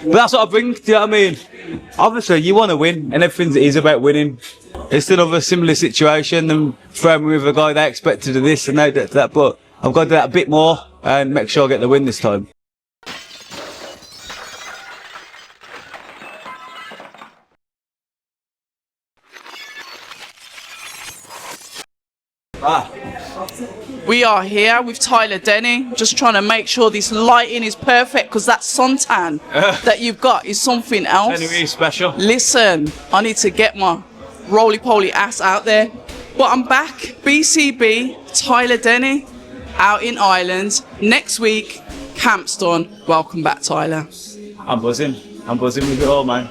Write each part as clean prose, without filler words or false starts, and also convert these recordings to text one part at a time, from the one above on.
But that's what I bring, do you know what I mean? Obviously, you want to win, and everything is about winning. It's another similar situation than throwing me with a guy they expect to do this and they do that, but I've got to do that a bit more and make sure I get the win this time. We are here with Tyler Denny, just trying to make sure this lighting is perfect, because that suntan that you've got is something else. Anyway, special. Listen, I need to get my roly-poly ass out there. But I'm back, BCB, Tyler Denny, out in Ireland. Next week, camp's done. Welcome back, Tyler. I'm buzzing with it all, man.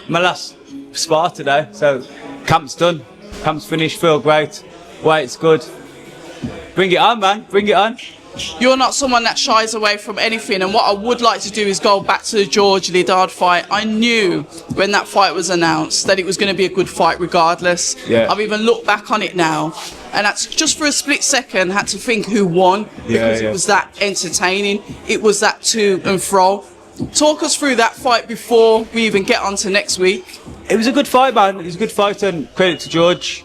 My last spar today, so camp's done. Camp's finished, feel great. Weight's good. Bring it on, man, bring it on. You're not someone that shies away from anything, and what I would like to do is go back to the George Lidard fight. I knew when that fight was announced that it was going to be a good fight regardless. Yeah. I've even looked back on it now, and that's just for a split second had to think who won, because it was that entertaining. It was that to and fro. Talk us through that fight before we even get on to next week. It was a good fight, man. It was a good fight, and credit to George.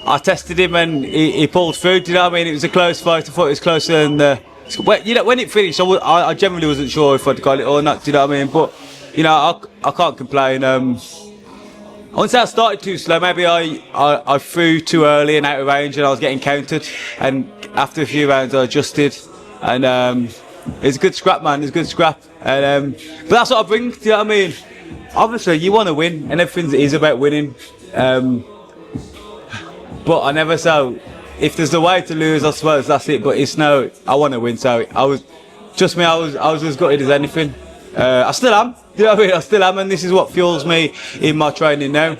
I tested him and he pulled through. Do you know what I mean? It was a close fight. I thought it was closer than when it finished. I generally wasn't sure if I'd got it or not. Do you know what I mean? But you know, I can't complain. I wouldn't say I started too slow. Maybe I threw too early and out of range, and I was getting countered. And after a few rounds, I adjusted, and it was a good scrap, man. It was a good scrap. And but that's what I bring. Do you know what I mean? Obviously, you want to win, and everything is about winning. But I never say, if there's a way to lose, I suppose that's it. But it's no, I want to win. So I was as gutted as anything. I still am. You know what I mean? I still am, and this is what fuels me in my training now.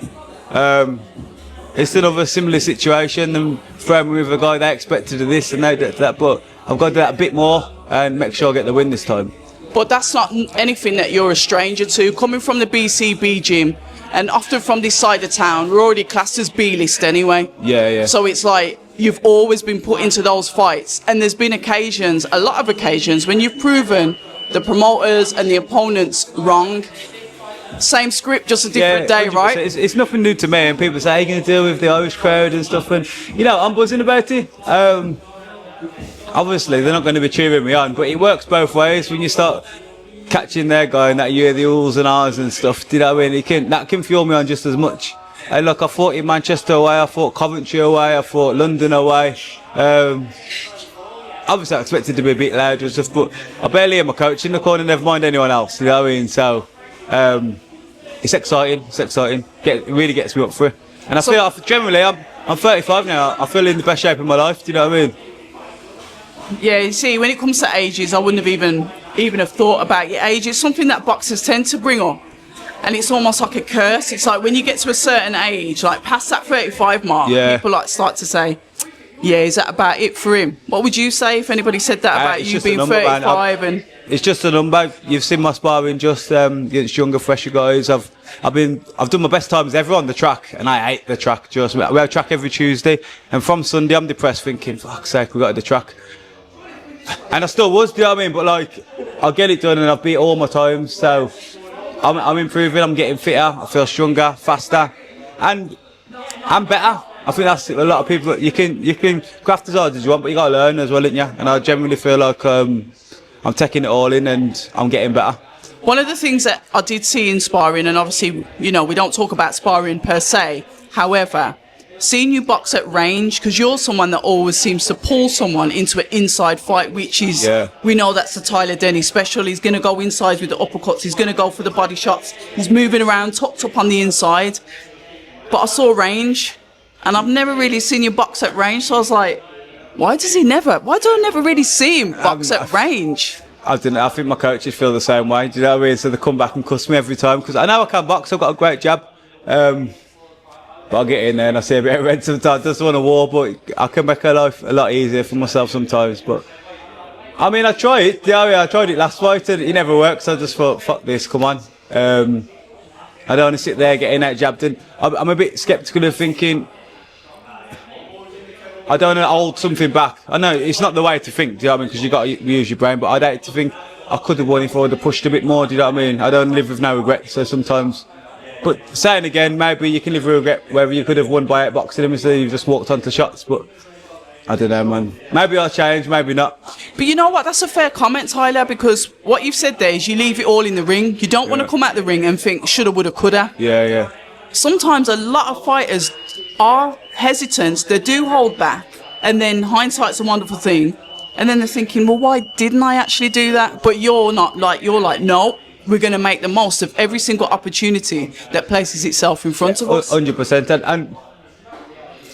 It's another similar situation than throwing me with a guy they expect to do this and they do that. But I've got to do that a bit more and make sure I get the win this time. But that's not anything that you're a stranger to. Coming from the BCB gym, and often from this side of town, we're already classed as B-list anyway. Yeah. So it's like you've always been put into those fights. And there's been occasions, a lot of occasions, when you've proven the promoters and the opponents wrong. Same script, just a different day, 100%. Right? It's nothing new to me. And people say, how are you going to deal with the Irish crowd and stuff? And, you know, I'm buzzing about it. Obviously, they're not going to be cheering me on, but it works both ways. When you start catching their guy and that you hear the oohs and ahs and stuff, do you know what I mean? That can fuel me on just as much. And look, I fought in Manchester away, I fought Coventry away, I fought London away. Obviously I expected to be a bit louder and stuff, but I barely hear my coach in the corner, never mind anyone else, you know what I mean? So it's exciting, it really gets me up for it. And I feel like generally, I'm 35 now, I feel in the best shape of my life, do you know what I mean? Yeah, you see, when it comes to ages, I wouldn't have even have thought about your age. It's something that boxers tend to bring up, and it's almost like a curse. It's like when you get to a certain age, like past that 35 mark, people like start to say, yeah, is that about it for him? What would you say if anybody said that about you being 35? And it's just a number. You've seen my sparring just against younger, fresher guys. I've done my best times ever on the track, and I hate the track. We have track every Tuesday, and from Sunday I'm depressed, thinking, fuck's sake, we got to the track. And I still was, do you know what I mean? But like, I'll get it done, and I've beat all my times. So I'm improving. I'm getting fitter. I feel stronger, faster, and I'm better. I think that's a lot of people. You can craft as hard as you want, but you got to learn as well, don't you? And I generally feel like I'm taking it all in, and I'm getting better. One of the things that I did see in sparring, and obviously, you know, we don't talk about sparring per se. However, seeing you box at range, because you're someone that always seems to pull someone into an inside fight, which is, we know that's the Tyler Denny special. He's going to go inside with the uppercuts. He's going to go for the body shots. He's moving around, tucked up on the inside. But I saw range, and I've never really seen you box at range. So I was like, why do I never really see him box at range? I don't know. I think my coaches feel the same way. Do you know what I mean? So they come back and cuss me every time, because I know I can box. I've got a great jab. But I get in there and I see a bit of red sometimes. I just want a war, but I can make life a lot easier for myself sometimes. But I mean, I try it. Yeah, I tried it last fight and it never worked. So I just thought, fuck this, come on. I don't want to sit there getting out jabbed. And I'm a bit sceptical of thinking, I don't want to hold something back. I know it's not the way to think, do you know what I mean? Because you've got to use your brain. But I'd hate to think, I could have won if I would have pushed a bit more. Do you know what I mean? I don't live with no regrets. So sometimes, but saying again, maybe you can live with regret whether you could have won by outboxing him instead of you just walked onto shots. But I don't know, man. Maybe I'll change, maybe not. But you know what? That's a fair comment, Tyler, because what you've said there is you leave it all in the ring. You don't want to come out the ring and think shoulda, woulda, coulda. Yeah, yeah. Sometimes a lot of fighters are hesitant. They do hold back, and then hindsight's a wonderful thing. And then they're thinking, well, why didn't I actually do that? But you're not like, you're like, no, we're going to make the most of every single opportunity that places itself in front of us. 100%. And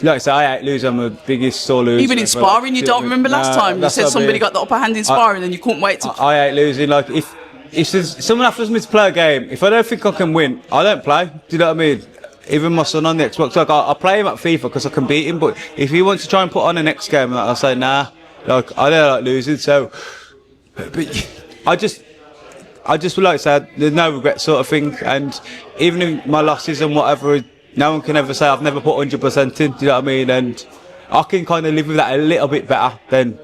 like I say, I hate losing. I'm the biggest sore loser. Even in sparring, you don't remember last time? You said somebody got the upper hand in sparring and you couldn't wait to... I hate losing. Like, if someone offers me to play a game, if I don't think I can win, I don't play. Do you know what I mean? Even my son on the Xbox, like, I play him at FIFA because I can beat him, but if he wants to try and put on the next game, I'll say, nah. Like, I don't like losing, so... But I just would like to say, there's no regret sort of thing, and even in my losses and whatever, no one can ever say I've never put 100% in, do you know what I mean? And I can kind of live with that a little bit better than...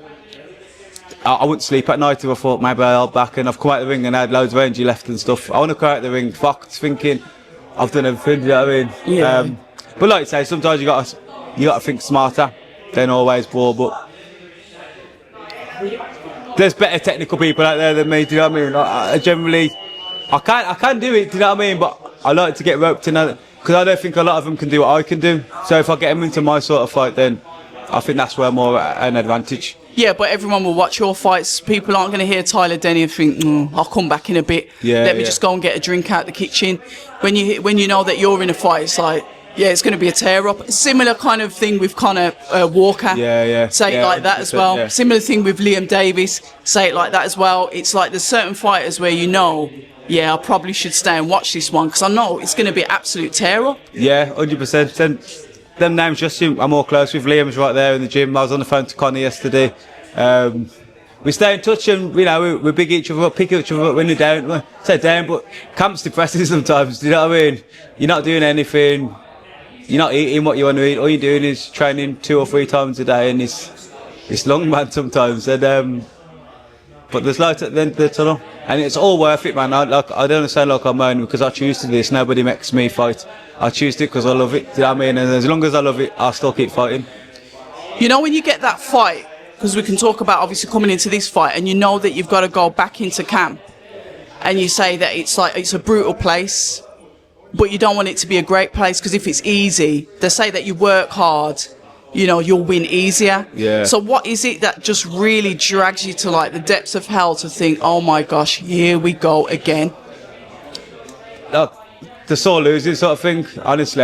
I wouldn't sleep at night if I thought maybe I'll back, and I've come out the ring and I had loads of energy left and stuff. I want to come out the ring fucked, thinking I've done everything, do you know what I mean? Yeah. But like you say, sometimes you got to think smarter than always more, but... There's better technical people out there than me, do you know what I mean? I generally, I can do it, do you know what I mean? But I like to get roped in, because I don't think a lot of them can do what I can do. So if I get them into my sort of fight, then I think that's where I'm more an advantage. Yeah, but everyone will watch your fights. People aren't going to hear Tyler Denny and think, I'll come back in a bit. Let me just go and get a drink out the kitchen. When you know that you're in a fight, it's like, yeah, it's going to be a tear-up. Similar kind of thing with Conor Walker. Say it like that as well. Yeah. Similar thing with Liam Davis. Say it like that as well. It's like there's certain fighters where you know, yeah, I probably should stay and watch this one because I know it's going to be an absolute tear-up. Yeah, 100%. Them names just seem I'm more close with. Liam's right there in the gym. I was on the phone to Conor yesterday. We stay in touch and, you know, we big each other up, pick each other up when they're down. Well, say down, but camp's depressing sometimes, do you know what I mean? You're not doing anything. You're not eating what you want to eat. All you're doing is training 2 or 3 times a day, and it's long, man, sometimes. And but there's light at the end of the tunnel, and it's all worth it, man. I don't sound like I'm moaning because I choose to do this. Nobody makes me fight. I choose to because I love it. Do you know what I mean? And as long as I love it, I'll still keep fighting. You know, when you get that fight, because we can talk about obviously coming into this fight, and you know that you've got to go back into camp, and you say that it's a brutal place. But you don't want it to be a great place because if it's easy, they say that you work hard, you know, you'll win easier. Yeah. So what is it that just really drags you to like the depths of hell to think, oh my gosh, here we go again? Look, the sore losing sort of thing. Honestly,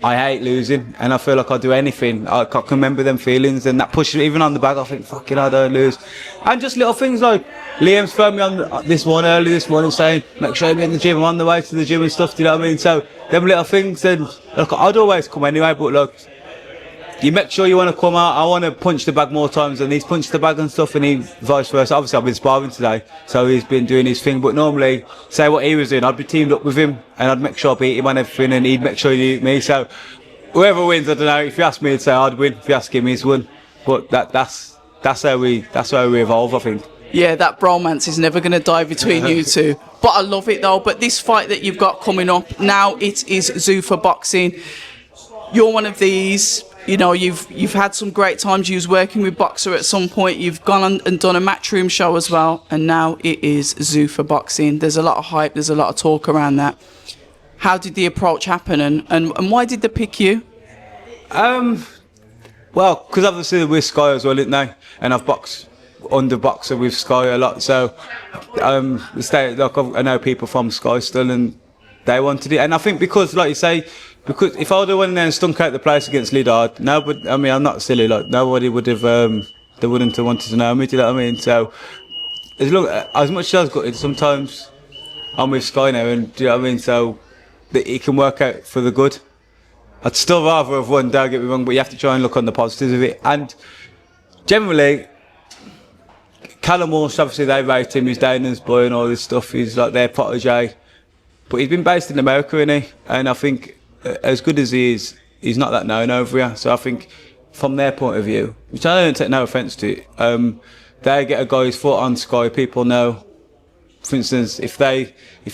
I hate losing, and I feel like I'll do anything. I can remember them feelings and that push, even on the bag. I think, fucking, I don't lose. And just little things like Liam's phoned me on this one early this morning saying, make sure you're in the gym. I'm on the way to the gym and stuff. Do you know what I mean? So them little things. And look, I'd always come anyway, but look, you make sure you want to come out. I want to punch the bag more times than he's punched the bag and stuff, and he vice versa. Obviously, I've been sparring today, so he's been doing his thing. But normally, say what he was doing, I'd be teamed up with him, and I'd make sure I beat him on everything, and he'd make sure he beat me. So whoever wins, I don't know. If you ask me, I'd say I'd win. If you ask him, he's won. But that's how we evolve, I think. Yeah, that bromance is never going to die between you two. But I love it though. But this fight that you've got coming up now, it is Zuffa Boxing. You're one of these. You know, you've had some great times. You was working with Boxer at some point. You've gone on and done a Matchroom show as well. And now it is Zuffa Boxing. There's a lot of hype. There's a lot of talk around that. How did the approach happen? And why did they pick you? Well, because obviously we're Sky as well, didn't they? And I've boxed under Boxer with Sky a lot. So I know people from Sky still, and they wanted it. And I think because, like you say, because if I would have went in there and stunk out the place against Lidard, nobody, I mean, I'm not silly, like, nobody would have, they wouldn't have wanted to know me, do you know what I mean? So, as much as I was gutted, sometimes I'm with Sky now, and do you know what I mean? So, it can work out for the good. I'd still rather have won, don't get me wrong, but you have to try and look on the positives of it. And generally, Callum Walsh, obviously they rate him, he's Danon's boy and all this stuff, he's like their protege. But he's been based in America, isn't he? And I think, as good as he is, he's not that known over here. So I think, from their point of view, which I don't take no offence to, they get a guy who's foot on Sky, people know for instance, if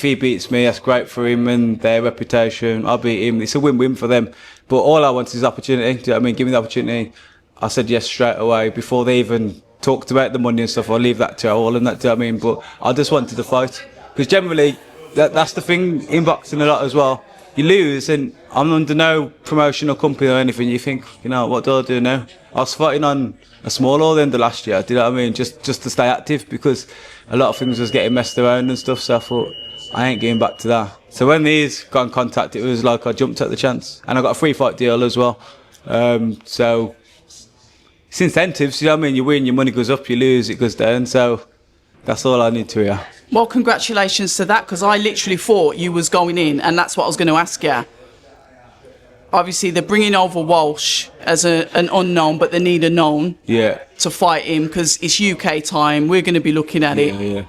he beats me, that's great for him and their reputation. I'll beat him. It's a win-win for them. But all I want is opportunity. Do you know what I mean? Give me the opportunity. I said yes straight away before they even talked about the money and stuff. I'll leave that to all and that. Do you know what I mean? But I just wanted to fight because generally that's the thing in boxing a lot as well. You lose and I'm under no promotional company or anything. You think, what do I do now? I was fighting on a small all end of last year. Do you know what I mean? Just to stay active because a lot of things was getting messed around and stuff. So I thought I ain't getting back to that. So when these got in contact, it was like I jumped at the chance, and I got a free fight deal as well. So it's incentives. You know what I mean? You win, your money goes up. You lose, it goes down. So that's all I need to hear. Well, congratulations to that, because I literally thought you was going in, and that's what I was going to ask you. Obviously, they're bringing over Walsh as an unknown, but they need a known to fight him because it's UK time. We're going to be looking at it. Yeah.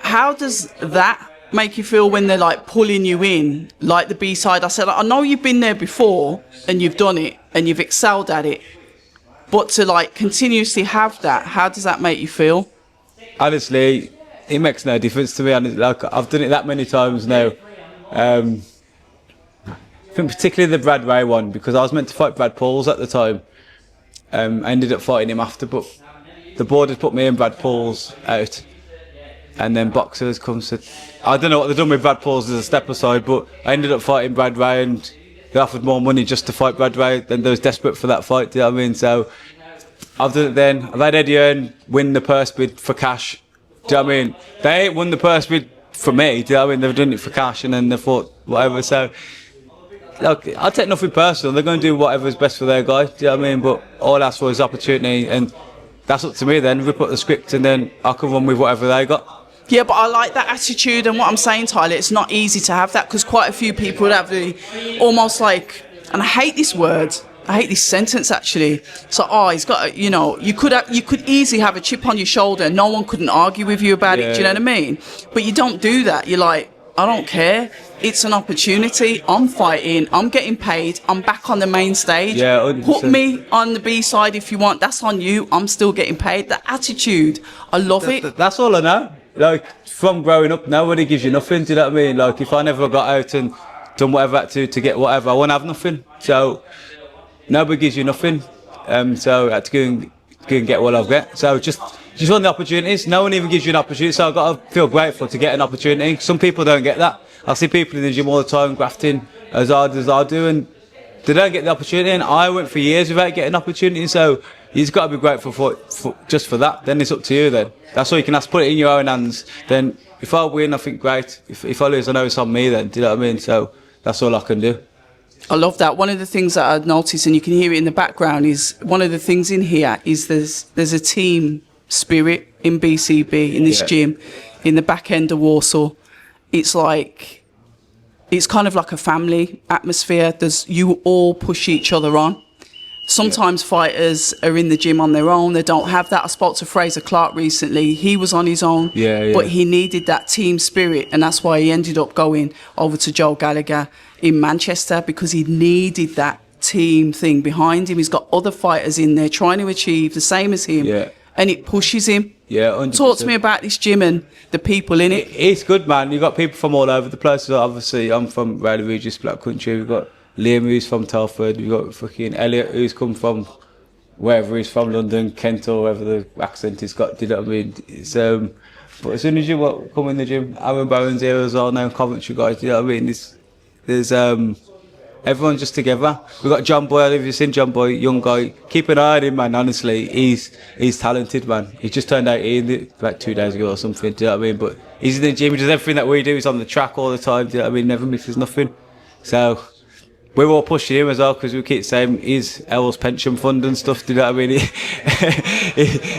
How does that make you feel when they're like pulling you in, like the B-side? I said, I know you've been there before and you've done it and you've excelled at it, but to like continuously have that, how does that make you feel? Honestly, it makes no difference to me. Like, I've done it that many times now. I think particularly the Brad Ray one, because I was meant to fight Brad Pauls at the time. I ended up fighting him after, but the board had put me and Brad Pauls out. And then boxers come to... I don't know what they've done with Brad Pauls as a step aside, but I ended up fighting Brad Ray and they offered more money just to fight Brad Ray. Then they was desperate for that fight, do you know what I mean? So I've done it then. I've had Eddie Earn win the purse bid for cash. Do you know what I mean? They ain't won the purse bid for me, do you know what I mean? They've done it for cash and then they thought whatever. So look, I take nothing personal. They're going to do whatever's best for their guy, do you know what I mean? But all I ask for is opportunity, and that's up to me then. We put the script and then I can run with whatever they got. Yeah, but I like that attitude, and what I'm saying, Tyler, it's not easy to have that because quite a few people would have the almost like, and I hate this word, I hate this sentence actually. So, he's got, you could easily have a chip on your shoulder and no one couldn't argue with you about it, do you know what I mean? But you don't do that. You're like, I don't care. It's an opportunity. I'm fighting. I'm getting paid. I'm back on the main stage. Yeah, 100%. Put me on the B side if you want. That's on you. I'm still getting paid. That attitude, I love it. That's all I know. Like, from growing up, nobody gives you nothing, do you know what I mean? Like, if I never got out and done whatever I had to get whatever, I won't have nothing. So, nobody gives you nothing. So, I had to go and get what I've got. So, just want the opportunities. No one even gives you an opportunity, so I've got to feel grateful to get an opportunity. Some people don't get that. I see people in the gym all the time grafting as hard as I do, and they don't get the opportunity, and I went for years without getting an opportunity, so you've got to be grateful for just for that. Then it's up to you then. That's all you can ask, put it in your own hands. Then if I win, I think great. If I lose, I know it's on me then, do you know what I mean? So that's all I can do. I love that. One of the things that I've noticed, and you can hear it in the background, is one of the things in here is there's a team spirit in BCB, in this gym, in the back end of Warsaw. It's like, it's kind of like a family atmosphere. You all push each other on. Sometimes fighters are in the gym on their own. They don't have that. I spoke to Fraser Clark recently. He was on his own, but he needed that team spirit, and that's why he ended up going over to Joe Gallagher in Manchester, because he needed that team thing behind him. He's got other fighters in there trying to achieve the same as him, and it pushes him. Yeah, 100%. Talk to me about this gym and the people in it. It's good, man. You've got people from all over the place. So obviously, I'm from Raleigh Regis, Black Country. We've got Liam, who's from Telford. We've got fucking Elliot, who's come from wherever he's from, London, Kent, or wherever the accent he's got. Do you know what I mean? It's, but as soon as you come in the gym, Aaron Bowen's here as well now, Coventry guys. Do you know what I mean? There's everyone's just together. We've got John Boy. Have you seen John Boy? Young guy. Keep an eye on him, man. Honestly, he's talented, man. He just turned 18 about 2 days ago or something. Do you know what I mean? But he's in the gym. He does everything that we do. He's on the track all the time. Do you know what I mean? Never misses nothing. So we're all pushing him as well, because we keep saying he's El's pension fund and stuff. Do you know what I mean?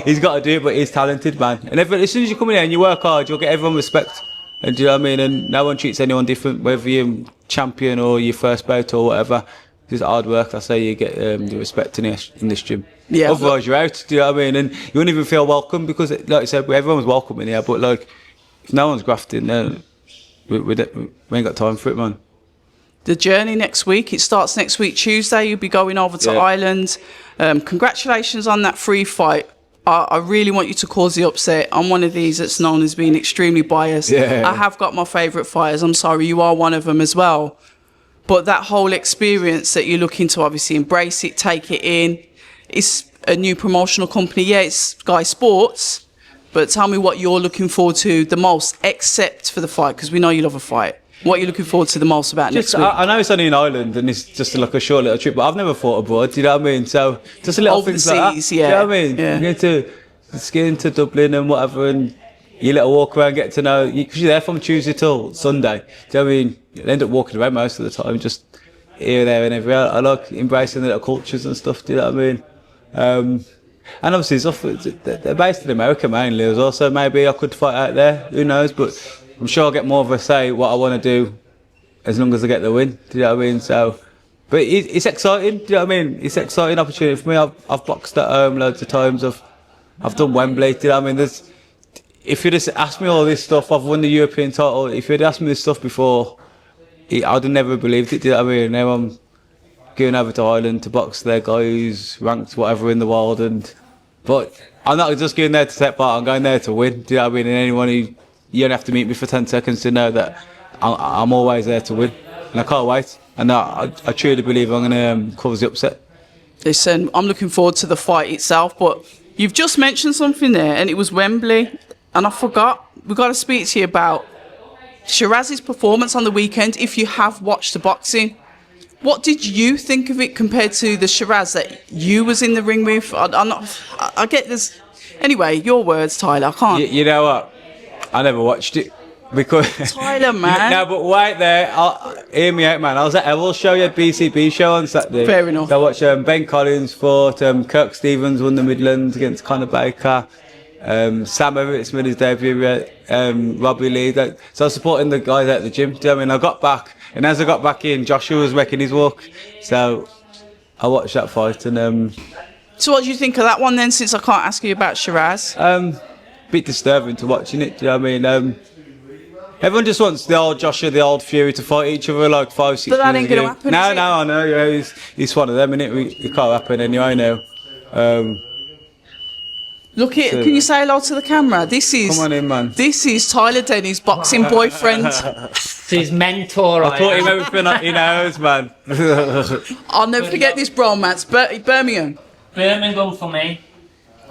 He's got to do it, but he's talented, man. And as soon as you come in here and you work hard, you'll get everyone respect. And do you know what I mean? And no one treats anyone different, whether you're champion or your first bout or whatever. Just hard work. That's how you get the respect in this gym. Yeah. Otherwise, you're out. Do you know what I mean? And you won't even feel welcome, because, like I said, everyone's welcome in here. But like, if no one's grafting, then we ain't got time for it, man. The journey next week. It starts next week, Tuesday. You'll be going over to Ireland. Congratulations on that free fight. I really want you to cause the upset. I'm one of these that's known as being extremely biased. Yeah. I have got my favourite fighters. I'm sorry, you are one of them as well. But that whole experience that you're looking to obviously embrace it, take it in, it's a new promotional company. Yeah, it's Sky Sports. But tell me what you're looking forward to the most, except for the fight, because we know you love a fight. What are you looking forward to the most about next week? I know it's only in Ireland and it's just like a short little trip, but I've never fought abroad, do you know what I mean? So just a little Over things the like seas, that. yeah. Do you know what I mean? Yeah. You get into Dublin and whatever, and you little walk around, get to know, because you're there from Tuesday till Sunday. Do you know what I mean? You end up walking around most of the time, just here, there and everywhere. I like embracing the little cultures and stuff, do you know what I mean? And obviously they're based in America mainly as well, so maybe I could fight out there, who knows, but I'm sure I'll get more of a say what I want to do as long as I get the win, do you know what I mean? So, but it's exciting, do you know what I mean? It's an exciting opportunity for me. I've boxed at home loads of times, I've done Wembley, do you know what I mean? If you'd asked me all this stuff, I've won the European title, if you'd asked me this stuff before, I'd have never believed it, do you know what I mean? Now I'm going over to Ireland to box their guy who's ranked whatever in the world, but I'm not just going there to take part, I'm going there to win, do you know what I mean? And anyone you don't have to meet me for 10 seconds to know that I'm always there to win, and I can't wait. And I truly believe I'm going to cause the upset. Listen, I'm looking forward to the fight itself, but you've just mentioned something there, and it was Wembley, and I forgot. We've got to speak to you about Shiraz's performance on the weekend. If you have watched the boxing, what did you think of it compared to the Shiraz that you was in the ring with? I get this. Anyway, your words, Tyler. I can't. You know what? I never watched it. Because Tyler, man. No, but wait there. Hear me out, man. I was at Errol's show. You had BCB show on Saturday. Fair enough. So I watched Ben Collins fought. Kirk Stevens won the Midlands against Conor Baker. Sam Everett's made his debut. Robbie Lee. So I was supporting the guys at the gym. Do you know what I mean? I got back, and as I got back in, Joshua was making his walk. So I watched that fight. And so what do you think of that one then? Since I can't ask you about Shiraz. Bit disturbing to watching it. Do you know what I mean? Everyone just wants the old Joshua, the old Fury to fight each other like 5, 6 years ago. But that ain't going to happen, No, is it? I know. Yeah, he's one of them, innit? It can't happen anyway now. Look here, can you say hello to the camera? Come on in, man. This is Tyler Denny's boxing boyfriend. It's his mentor. I taught him everything he knows, man. I'll never forget this bromance. Birmingham. Birmingham for me.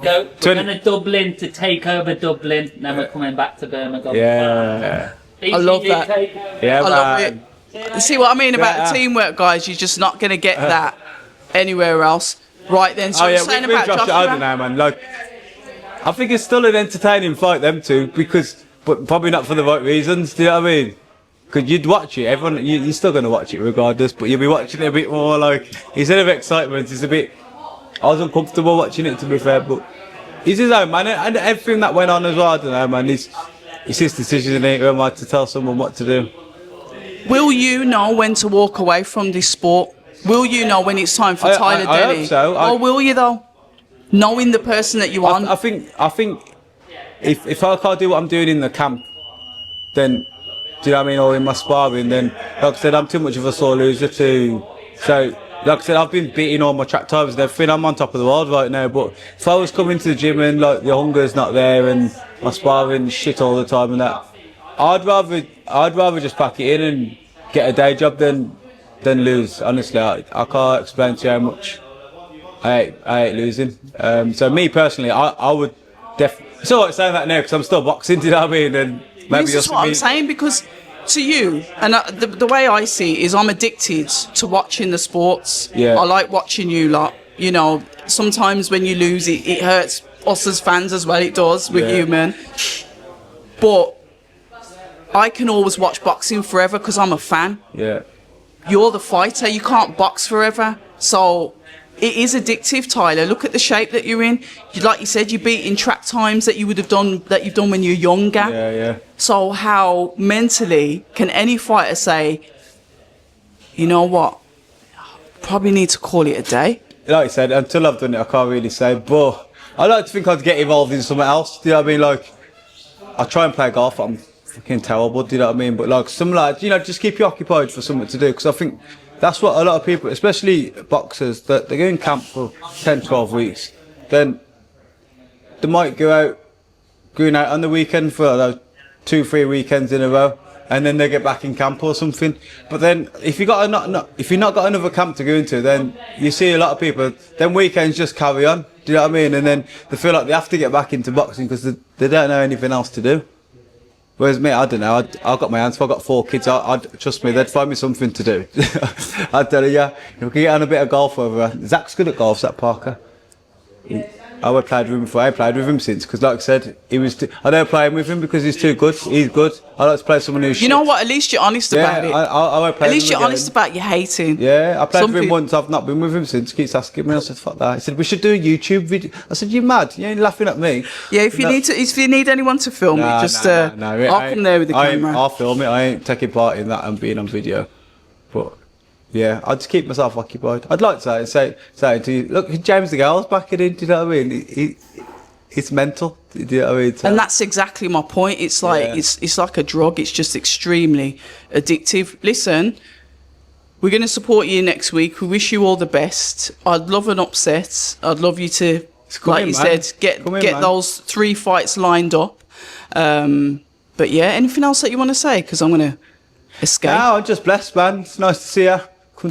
We're going to Dublin to take over Dublin, then we're coming back to Birmingham. Yeah. I love that. Yeah, I love it. See what I mean about the teamwork, guys? You're just not going to get that anywhere else. Right then, so you're saying about Joshua? I don't know, man. Like, I think it's still an entertaining fight, them two, but probably not for the right reasons. Do you know what I mean? Because you'd watch it, everyone, you're still going to watch it regardless, but you'll be watching it a bit more like, instead of excitement, it's a bit. I was uncomfortable watching it, to be fair, but he's his own man, and everything that went on as well, I don't know, man. It's his decision, and who am I to tell someone what to do? Will you know when to walk away from this sport? Will you know when it's time for Tyler Denny? I hope so. Or will you though? Knowing the person that you are. I think if I can't do what I'm doing in the camp, then, do you know what I mean, or in my sparring, then, like I said, I'm too much of a sore loser to. So, like I said, I've been beating all my track times and everything. I'm on top of the world right now. But if I was coming to the gym and like the hunger's not there and my sparring shit all the time and that, I'd rather just pack it in and get a day job than lose. Honestly, I can't explain to you how much I hate losing. So me personally, I would definitely. It's alright saying that now because I'm still boxing. Do you know what I mean? And maybe this is what I'm saying, because to you, and the way I see it is I'm addicted to watching the sports. Yeah. I like watching you lot. You know, sometimes when you lose, it hurts us as fans as well. It does. We're human. But I can always watch boxing forever because I'm a fan. Yeah. You're the fighter. You can't box forever. So it is addictive, Tyler. Look at the shape that you're in. Like you said, you're beating track times that you've done when you're younger. Yeah. So how mentally can any fighter say, you know what, probably need to call it a day? Like you said, until I've done it, I can't really say. But I like to think I'd get involved in something else. Do you know what I mean? Like, I try and play golf. I'm fucking terrible. Do you know what I mean? But like, something like, just keep you occupied for something to do. Because I think that's what a lot of people, especially boxers, that they go in camp for 10, 12 weeks. Then they might going out on the weekend for like 2-3 weekends in a row, and then they get back in camp or something. But then if you've not got another camp to go into, then you see a lot of people, then weekends just carry on. Do you know what I mean? And then they feel like they have to get back into boxing because they don't know anything else to do. Whereas me, I don't know. I've got my hands full. I've got 4 kids. Trust me, they'd find me something to do. I tell you, we can get on a bit of golf over. Zach's good at golf, Zach Parker. I played with him before. I played with him since, because like I said, I don't play with him because he's too good. He's good. I like to play someone who's. You know what? At least you're honest about it. I won't play. At least you're honest about your hating. Yeah, I played with him once. I've not been with him since. He keeps asking me. I said, "Fuck that." He said, "We should do a YouTube video." I said, "You mad? You ain't laughing at me." Yeah, if you need anyone to film it, just I'll come there with the camera. I'll film it. I ain't taking part in that and being on video, but. Yeah, I'd just keep myself occupied. I'd like to say to you, look, James the Girl's back in. Do you know what I mean? It's mental. Do you know what I mean? And that's exactly my point. It's like it's like a drug. It's just extremely addictive. Listen, we're going to support you next week. We wish you all the best. I'd love an upset. I'd love you to, like you said, get those 3 fights lined up. But yeah, anything else that you want to say? Because I'm going to escape. No, I'm just blessed, man. It's nice to see you.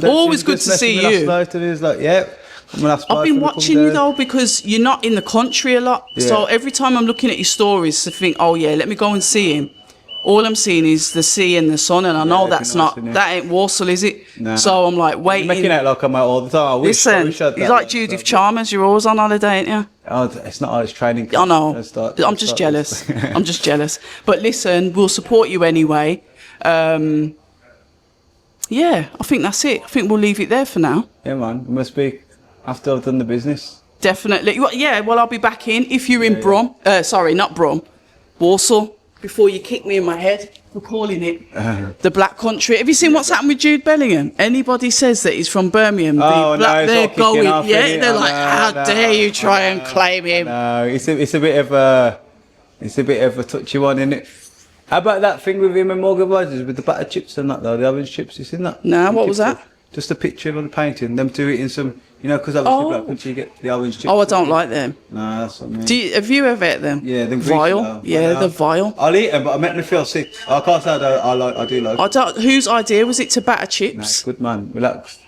Always good to see you. Last night, and he was like, yeah. I've been watching you though, because you're not in the country a lot. Yeah. So every time I'm looking at your stories to think, oh yeah, let me go and see him. All I'm seeing is the sea and the sun, and I know that ain't Warsaw, is it? Nah. So I'm like waiting. You're making it like I'm out all the time. Listen, you're like Judith Chalmers. You're always on holiday, ain't you? Oh, it's not. It's training. I know. I'm just jealous. I'm just jealous. But listen, we'll support you anyway. Yeah, I think that's it. I think we'll leave it there for now. Yeah, man. We must be after I've done the business. Definitely. Yeah, well, I'll be back in if you're in Brum. Sorry, not Brum. Warsaw. Before you kick me in my head for calling it the Black Country. Have you seen what's happened with Jude Bellingham? Anybody says that he's from Birmingham, they're going. They're like, how dare you try and claim him? No, it's a bit of a touchy one, isn't it? How about that thing with him and Morgan Rogers with the batter chips and that though, the orange chips? You seen that? No, what was that? Just a picture on the painting, them two eating some, because obviously Black Country you get the orange chips. Oh, I don't like them. No, that's what I mean. Have you ever ate them? Yeah, they're vile. Yeah, they're vile. I'll eat them, but it make me feel sick. I can't say I do like. Whose idea was it to batter chips? Nah, good man, relax.